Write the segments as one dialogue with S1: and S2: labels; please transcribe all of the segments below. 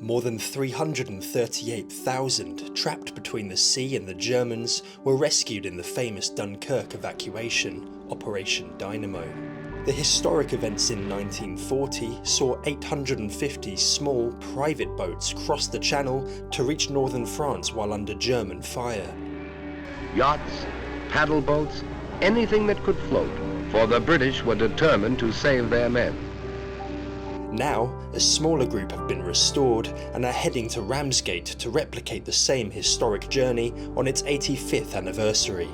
S1: More than 338,000, trapped between the sea and the Germans, were rescued in the famous Dunkirk evacuation, Operation Dynamo. The historic events in 1940 saw 850 small, private boats cross the channel to reach northern France while under German fire.
S2: Yachts, paddle boats, anything that could float, for the British were determined to save their men.
S1: Now, a smaller group have been restored and are heading to Ramsgate to replicate the same historic journey on its 85th anniversary.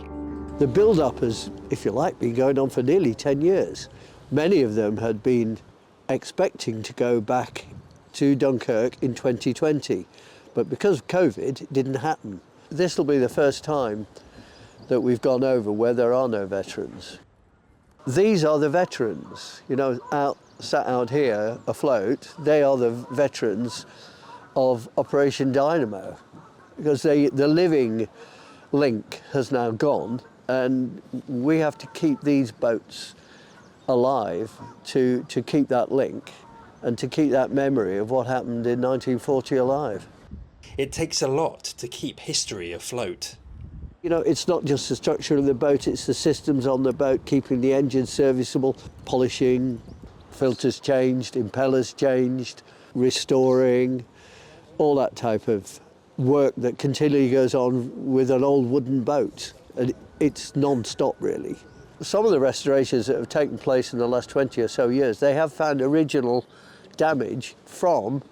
S3: The build-up has, if you like, been going on for nearly 10 years. Many of them had been expecting to go back to Dunkirk in 2020, but because of COVID, it didn't happen. This will be the first time that we've gone over where there are no veterans. These are the veterans, you know, sat out here afloat. They are the veterans of Operation Dynamo, because the living link has now gone, and we have to keep these boats alive to keep that link and to keep that memory of what happened in 1940 alive.
S1: It takes a lot to keep history afloat.
S3: You know, it's not just the structure of the boat, it's the systems on the boat, keeping the engine serviceable, polishing, filters changed, impellers changed, restoring, all that type of work that continually goes on with an old wooden boat. And it's non-stop, really. Some of the restorations that have taken place in the last 20 or so years, they have found original damage from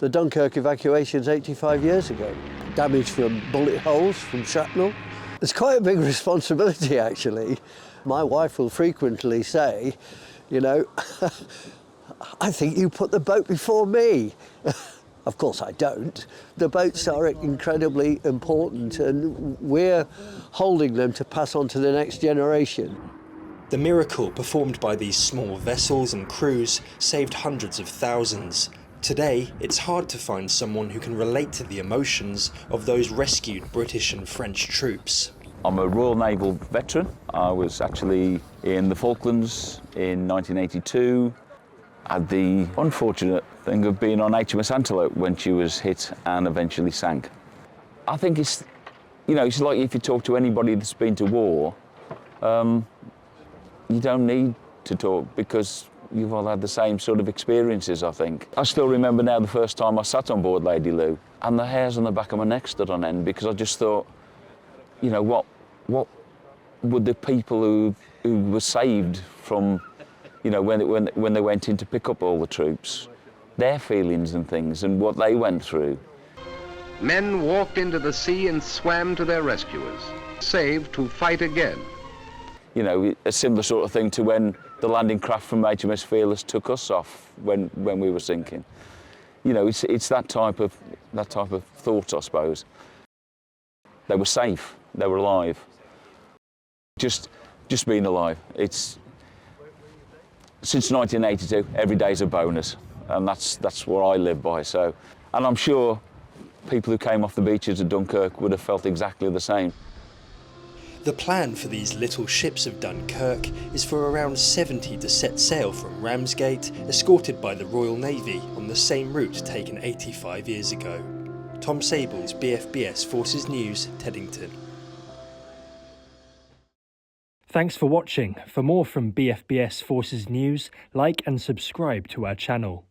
S3: the Dunkirk evacuations 85 years ago. Damage from bullet holes, from shrapnel. It's quite a big responsibility, actually. My wife will frequently say, you know, I think you put the boat before me. Of course I don't. The boats are incredibly important, and we're holding them to pass on to the next generation.
S1: The miracle performed by these small vessels and crews saved hundreds of thousands. Today, it's hard to find someone who can relate to the emotions of those rescued British and French troops.
S4: I'm a Royal Naval veteran. I was actually in the Falklands in 1982. I had the unfortunate thing of being on HMS Antelope when she was hit and eventually sank. I think it's, you know, it's like if you talk to anybody that's been to war, you don't need to talk because you've all had the same sort of experiences, I think. I still remember now the first time I sat on board Lady Lou, and the hairs on the back of my neck stood on end because I just thought, you know, what would the people who were saved from, you know, when they went in to pick up all the troops, their feelings and things and what they went through.
S2: Men walked into the sea and swam to their rescuers, saved to fight again.
S4: You know, a similar sort of thing to when the landing craft from HMS Fearless took us off when we were sinking. You know, it's that type of thought, I suppose. They were safe, they were alive. Just being alive. It's since 1982, every day's a bonus, and that's what I live by. So, and I'm sure people who came off the beaches of Dunkirk would have felt exactly the same.
S1: The plan for these little ships of Dunkirk is for around 70 to set sail from Ramsgate, escorted by the Royal Navy on the same route taken 85 years ago. Tom Sables, BFBS Forces News, Teddington.
S5: Thanks for watching. For more from BFBS Forces News, like and subscribe to our channel.